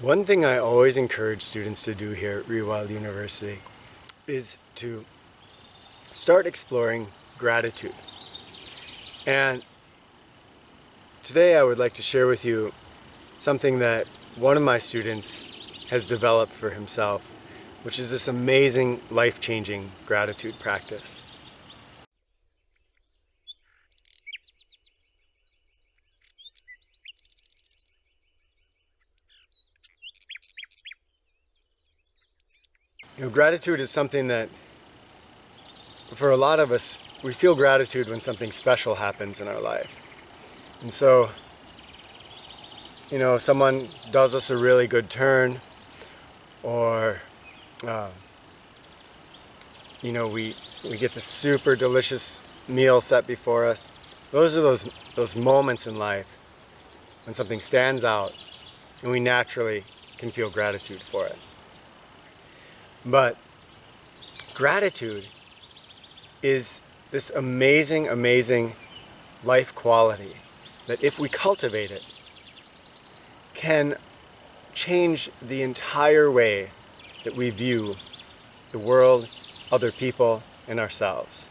One thing I always encourage students to do here at Rewild University is to start exploring gratitude. And today I would like to share with you something that one of my students has developed for himself, which is this amazing, life-changing gratitude practice. Gratitude is something that, for a lot of us, we feel gratitude when something special happens in our life. And so, if someone does us a really good turn, or, we get this super delicious meal set before us. Those are those moments in life when something stands out and we naturally can feel gratitude for it. But gratitude is this amazing, amazing life quality that, if we cultivate it, can change the entire way that we view the world, other people, and ourselves.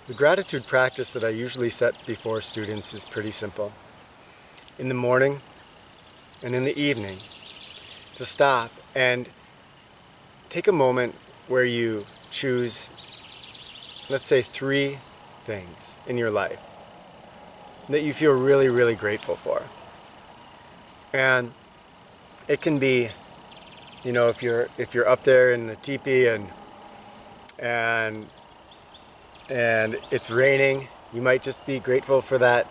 The gratitude practice that I usually set before students is pretty simple. In the morning and in the evening, to stop and take a moment where you choose, let's say, 3 things in your life that you feel really, really grateful for. And it can be, if you're up there in the teepee and it's raining, you might just be grateful for that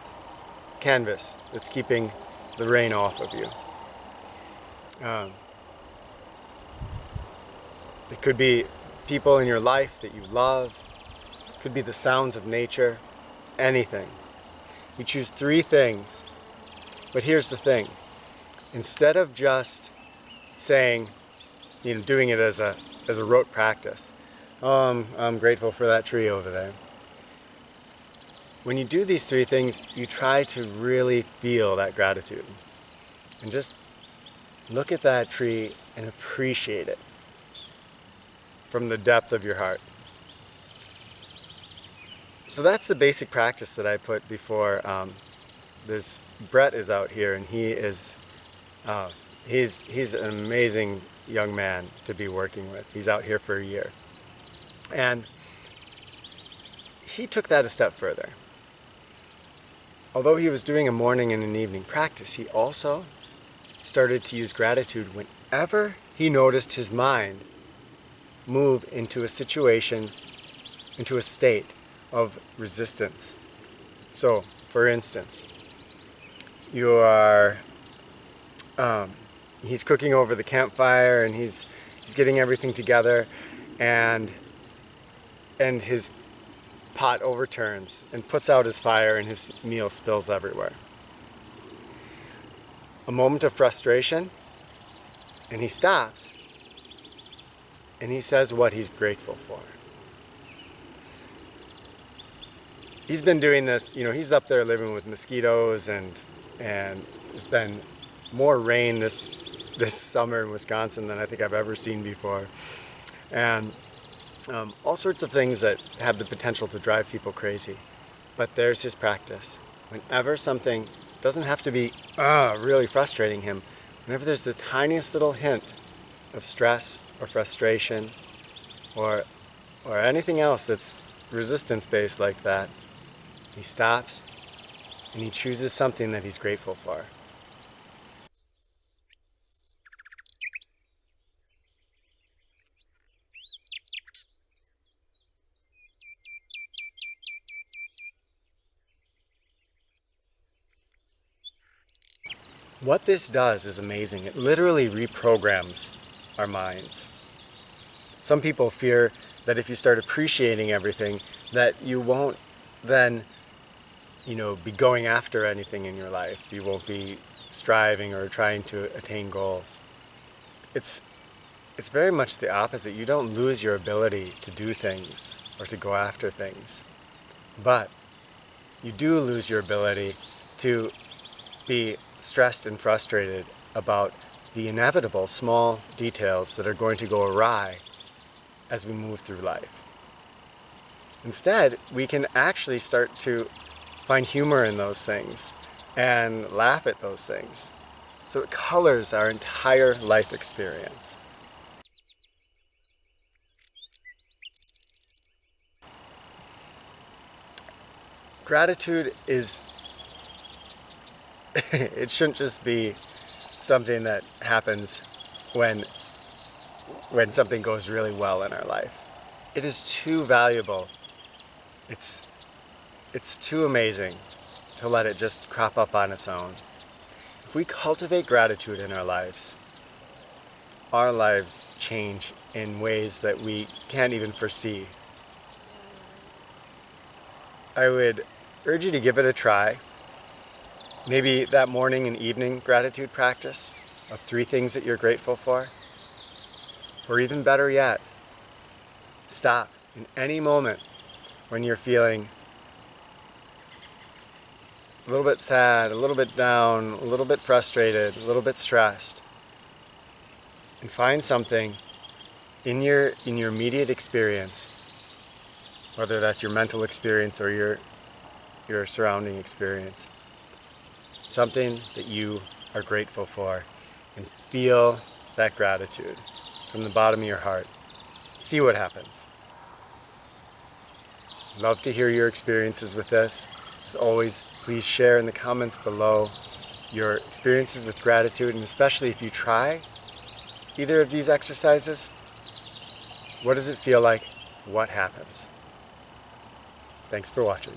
canvas that's keeping the rain off of you. It could be people in your life that you love. It could be the sounds of nature. Anything. You choose 3 things. But here's the thing. Instead of just saying, doing it as a rote practice, I'm grateful for that tree over there. When you do these 3 things, you try to really feel that gratitude. And just look at that tree and appreciate it from the depth of your heart. So that's the basic practice that I put before. Brett is out here, and he's an amazing young man to be working with. He's out here for a year. And he took that a step further. Although he was doing a morning and an evening practice, he also started to use gratitude whenever he noticed his mind move into a situation, into a state of resistance. So, for instance, he's cooking over the campfire, and he's getting everything together, and his pot overturns and puts out his fire, and his meal spills everywhere. A moment of frustration, and he stops, and he says what he's grateful for. He's been doing this, he's up there living with mosquitoes, and there's been more rain this summer in Wisconsin than I think I've ever seen before. And all sorts of things that have the potential to drive people crazy. But there's his practice. Whenever something doesn't have to be really frustrating him, whenever there's the tiniest little hint of stress or frustration or anything else that's resistance-based like that, he stops and he chooses something that he's grateful for. What this does is amazing. It literally reprograms our minds. Some people fear that if you start appreciating everything, that you won't then, be going after anything in your life. You won't be striving or trying to attain goals. It's it's very much the opposite. You don't lose your ability to do things or to go after things, but you do lose your ability to be stressed and frustrated about the inevitable small details that are going to go awry as we move through life. Instead, we can actually start to find humor in those things and laugh at those things. So it colors our entire life experience. Gratitude is, it shouldn't just be something that happens when something goes really well in our life. It is too valuable. It's too amazing to let it just crop up on its own. If we cultivate gratitude in our lives change in ways that we can't even foresee. I would urge you to give it a try. Maybe that morning and evening gratitude practice of 3 things that you're grateful for. Or even better yet, stop in any moment when you're feeling a little bit sad, a little bit down, a little bit frustrated, a little bit stressed, and find something in your immediate experience, whether that's your mental experience or your surrounding experience, something that you are grateful for, and feel that gratitude from the bottom of your heart. See what happens. Love to hear your experiences with this. As always, please share in the comments below your experiences with gratitude, and especially if you try either of these exercises, what does it feel like? What happens? Thanks for watching.